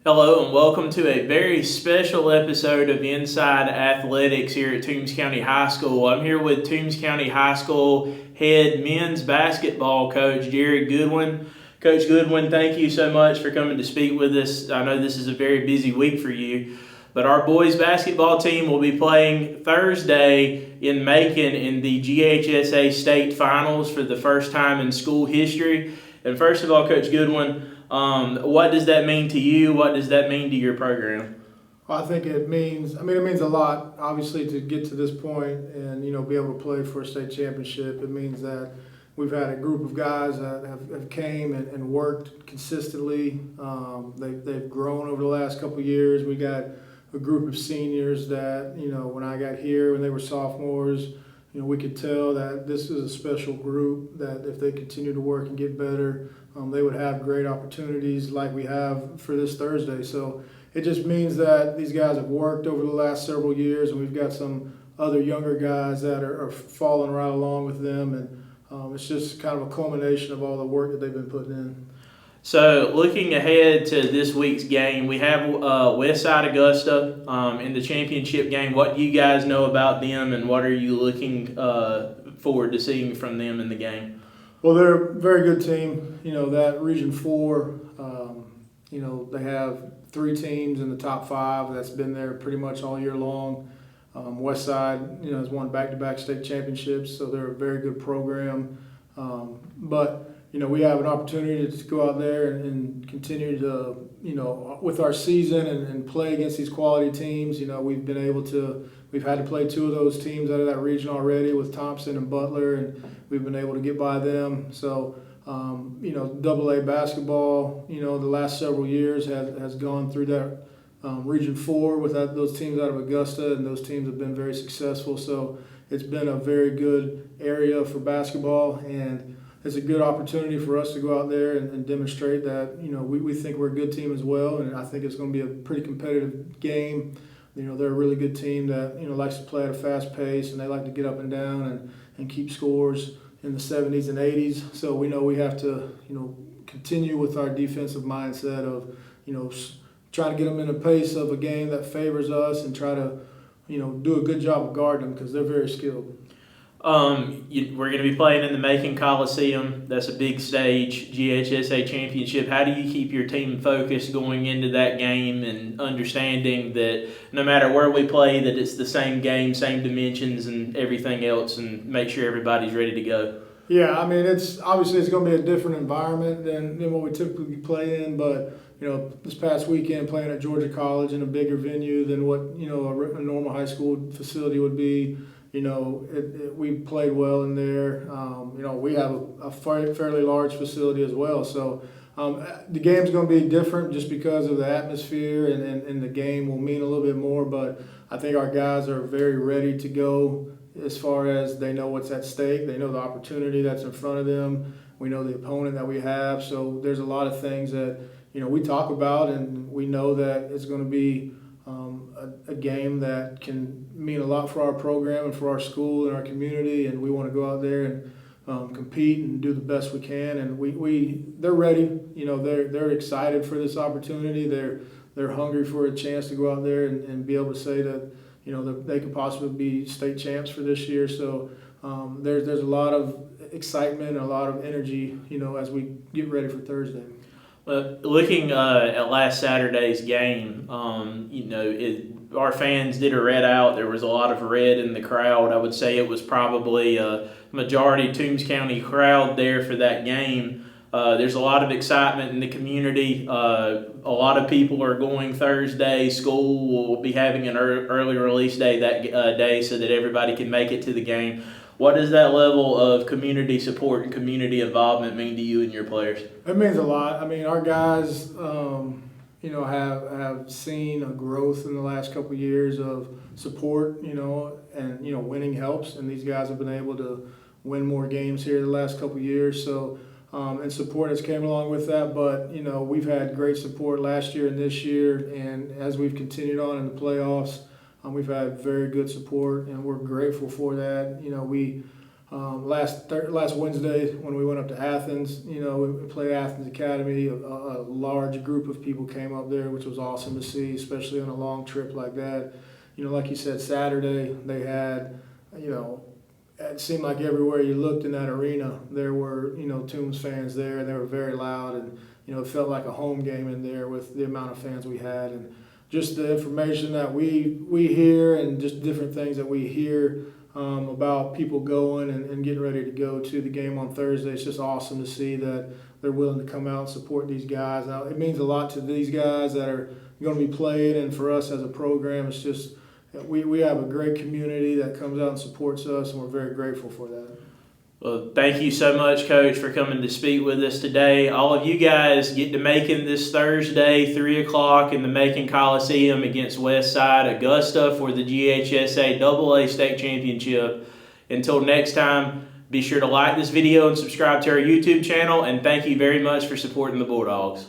Hello and welcome to a very special episode of Inside Athletics here at Toombs County High School. I'm here with Toombs County High School head men's basketball coach, Jared Goodwin. Coach Goodwin, thank you so much for coming to speak with us. I know this is a very busy week for you, but our boys basketball team will be playing Thursday in Macon in the GHSA State Finals for the first time in school history. And first of all, Coach Goodwin, what does that mean to you? What does that mean to your program? Well, I think it means a lot, obviously, to get to this point and, be able to play for a state championship. It means that we've had a group of guys that have came and worked consistently. They've grown over the last couple of years. We got a group of seniors that, when I got here, when they were sophomores, we could tell that this is a special group that if they continue to work and get better, they would have great opportunities like we have for this Thursday. So it just means that these guys have worked over the last several years, and we've got some other younger guys that are following right along with them, and it's just kind of a culmination of all the work that they've been putting in. So looking ahead to this week's game, we have Westside Augusta in the championship game. What do you guys know about them, and what are you looking forward to seeing from them in the game? Well, they're a very good team. That Region 4, they have 3 teams in the top 5 that's been there pretty much all year long. Westside, has won back-to-back state championships, so they're a very good program. But we have an opportunity to go out there and continue to, with our season and play against these quality teams. We've had to play 2 of those teams out of that region already with Thompson and Butler, and we've been able to get by them. So, AA basketball, the last several years has gone through that Region 4 with those teams out of Augusta, and those teams have been very successful. So it's been a very good area for basketball, and it's a good opportunity for us to go out there and demonstrate that, we think we're a good team as well, and I think it's going to be a pretty competitive game. They're a really good team that, likes to play at a fast pace, and they like to get up and down and keep scores in the 70s and 80s. So we know we have to, continue with our defensive mindset of, trying to get them in a pace of a game that favors us and try to, do a good job of guarding them because they're very skilled. We're going to be playing in the Macon Coliseum. That's a big stage, GHSA Championship. How do you keep your team focused going into that game and understanding that no matter where we play, that it's the same game, same dimensions and everything else, and make sure everybody's ready to go? Yeah, it's going to be a different environment than what we typically play in, but this past weekend playing at Georgia College in a bigger venue than what a normal high school facility would be. We played well in there. We have a fairly large facility as well. So the game's going to be different just because of the atmosphere, and the game will mean a little bit more. But I think our guys are very ready to go as far as they know what's at stake. They know the opportunity that's in front of them. We know the opponent that we have. So there's a lot of things that, we talk about, and we know that it's going to be a game that can mean a lot for our program and for our school and our community, and we want to go out there and compete and do the best we can. And they're ready. They're excited for this opportunity. They're hungry for a chance to go out there and be able to say that that they could possibly be state champs for this year. So there's a lot of excitement and a lot of energy as we get ready for Thursday. Looking at last Saturday's game, our fans did a red out. There was a lot of red in the crowd. I would say it was probably a majority Toombs County crowd there for that game. There's a lot of excitement in the community. A lot of people are going Thursday. School will be having an early release day that day so that everybody can make it to the game. What does that level of community support and community involvement mean to you and your players? It means a lot. Our guys, have seen a growth in the last couple of years of support, and winning helps. And these guys have been able to win more games here the last couple of years. So, and support has came along with that. But we've had great support last year and this year, and as we've continued on in the playoffs. We've had very good support, and we're grateful for that. We Last Wednesday when we went up to Athens, we played Athens Academy. A large group of people came up there, which was awesome to see, especially on a long trip like that. Like you said, Saturday they had, it seemed like everywhere you looked in that arena, there were, Toombs fans there, and they were very loud, and, it felt like a home game in there with the amount of fans we had, and just the information that we hear and just different things that we hear about people going and getting ready to go to the game on Thursday. It's just awesome to see that they're willing to come out and support these guys. Now, it means a lot to these guys that are going to be playing, and for us as a program, it's just we have a great community that comes out and supports us, and we're very grateful for that. Well, thank you so much, Coach, for coming to speak with us today. All of you guys get to Macon this Thursday, 3 o'clock in the Macon Coliseum against Westside Augusta for the GHSA AA State Championship. Until next time, be sure to like this video and subscribe to our YouTube channel, and thank you very much for supporting the Bulldogs.